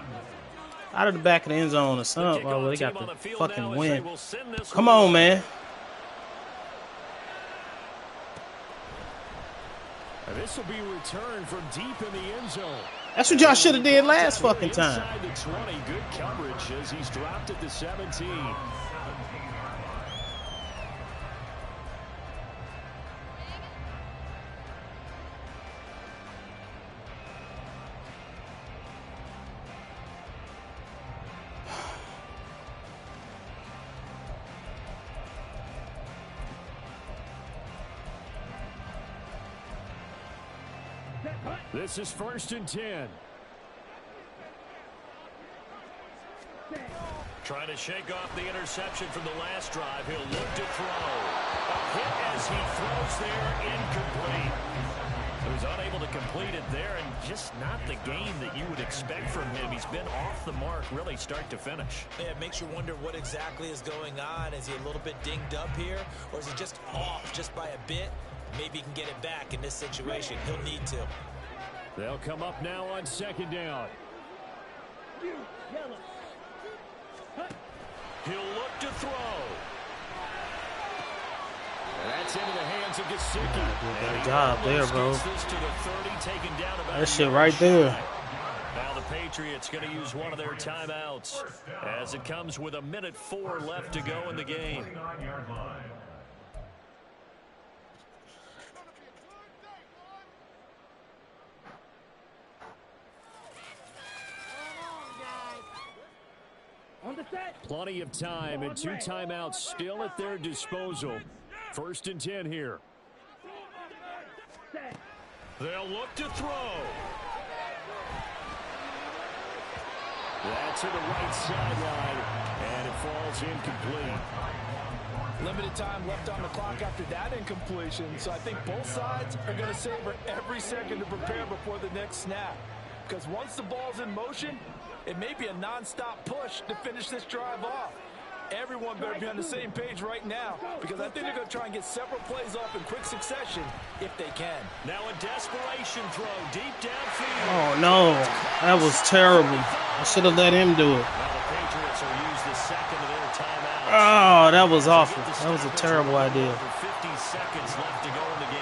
Out of the back of the end zone or something. Oh, they got the fucking win. Come on, man. This will be returned from deep in the end zone. That's what y'all should have did last fucking time. Inside the 20, good coverage as he's dropped at the 17. This is 1st and 10. Trying to shake off the interception from the last drive. He'll look to throw. A hit as he throws there, incomplete. He was unable to complete it there, and just not the game that you would expect from him. He's been off the mark, really start to finish. Yeah, it makes you wonder what exactly is going on. Is he a little bit dinged up here, or is he just off just by a bit? Maybe he can get it back in this situation. He'll need to. They'll come up now on 2nd down. He'll look to throw. That's into the hands of Gesicki. Good job there, bro. That shit right there. Now the Patriots going to use one of their timeouts as it comes with 1:04 left to go in the game. Plenty of time and 2 timeouts still at their disposal. 1st and 10 here. They'll look to throw. That's to the right sideline, and it falls incomplete. Limited time left on the clock after that incompletion, so I think both sides are going to savor every second to prepare before the next snap. Because once the ball's in motion, it may be a non-stop push to finish this drive off. Everyone better be on the same page right now, because I think they're going to try and get several plays off in quick succession if they can. Now a desperation throw deep downfield. Oh, no. That was terrible. I should have let him do it. Now the Patriots will use the second of their timeouts. Oh, that was awful. That was a terrible idea. 50 seconds left to go in the game.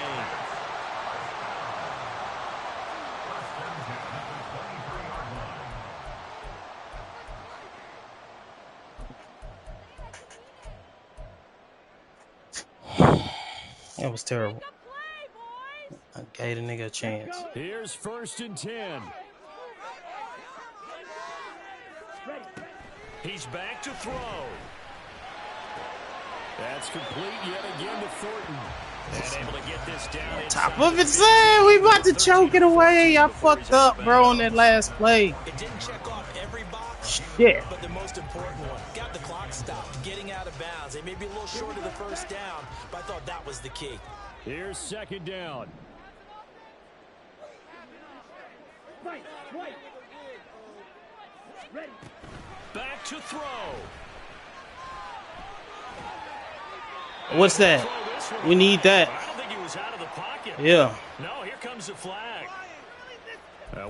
That was terrible. I gave the nigga a chance. Here's 1st and 10. He's back to throw. That's complete yet again to Thornton. And able to get this down. Top of it, Sam. We about to choke it away. I fucked up, bro, on that last play. It didn't check off every box, Shit. but the most important one, got the clock stopped, getting out of bounds. They may be a little short of the 1st down, but I thought that was the key. Here's 2nd down. Back to throw. What's that? We need that. I don't think he was out of the pocket. Yeah. No, here comes the flag.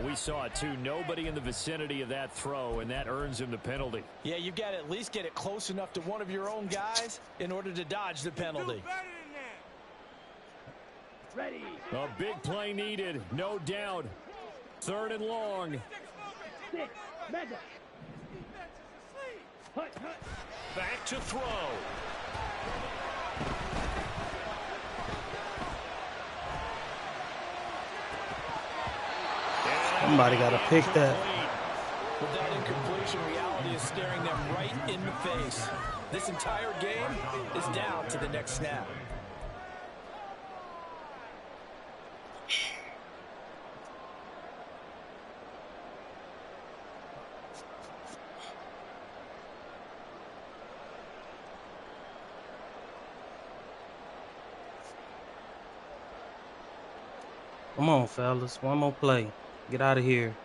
We saw it too. Nobody in the vicinity of that throw, and that earns him the penalty. Yeah, you've got to at least get it close enough to one of your own guys in order to dodge the penalty. A big play needed, no doubt. 3rd and long. Back to throw. Somebody got to pick that. With that incompletion, reality is staring them right in the face. This entire game is down to the next snap. Come on, fellas. One more play. Get out of here.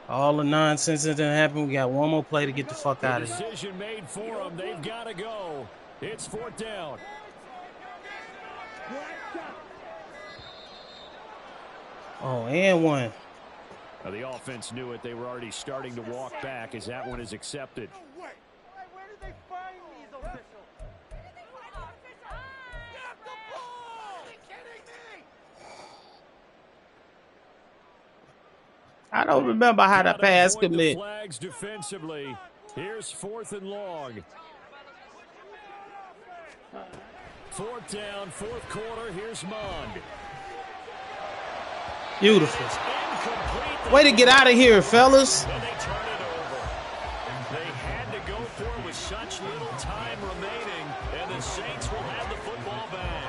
All the nonsense that didn't happen. We got one more play to get the fuck out of here. Decision made for them. They've got to go. It's 4th down. Oh, and one. Now, the offense knew it. They were already starting to walk back as that one is accepted. Where did they find these officials? Get the ball! Are you kidding me? I don't remember how to pass commit. Flags defensively. Here's 4th and long. 4th down, 4th quarter. Here's Mond. Beautiful. Way to get out of here, fellas. And they turn it over. They had to go for it with such little time remaining, and the Saints will have the football back.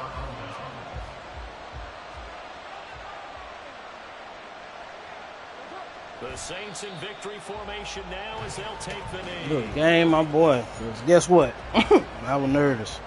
The Saints in victory formation now as they'll take the knee. Good game, my boy. Guess what? I was nervous.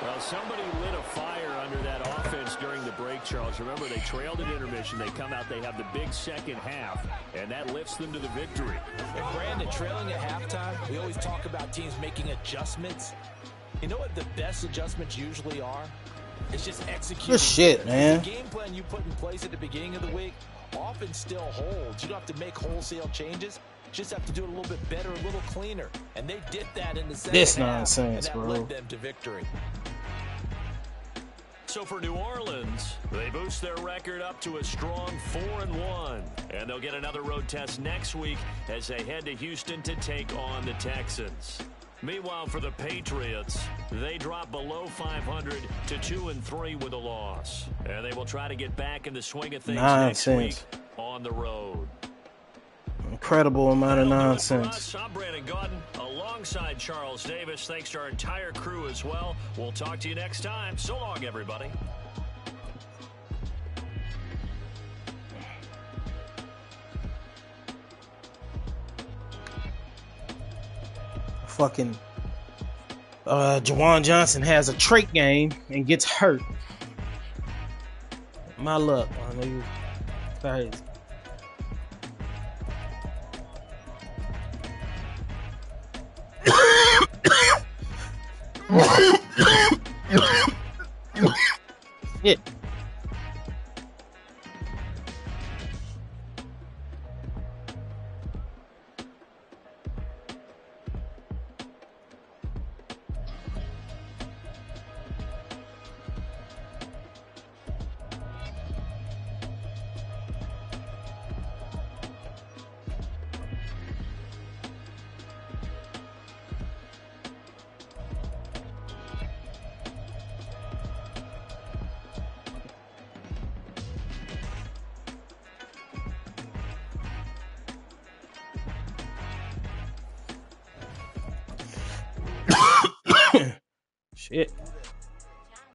Well, somebody lit a fire under that offense during the break, Charles. Remember, they trailed at intermission. They come out, they have the big second half, and that lifts them to the victory. And Brandon, trailing at halftime, we always talk about teams making adjustments. You know what the best adjustments usually are? It's just executing. Good shit, man. The game plan you put in place at the beginning of the week often still holds. You don't have to make wholesale changes. You just have to do it a little bit better, a little cleaner. And they did that in the second This half, nonsense, and that bro. led them to victory. So for New Orleans, they boost their record up to a strong 4-1. And they'll get another road test next week as they head to Houston to take on the Texans. Meanwhile, for the Patriots, they drop below 500 to 2-3 with a loss. And they will try to get back in the swing of things next week on the road. Incredible amount of nonsense. I'm Brandon Gaudin alongside Charles Davis. Thanks to our entire crew as well. We'll talk to you next time. So long, everybody. Fucking Jawan Johnson has a trait game and gets hurt. My luck. I know you crazy. Shit. Shit.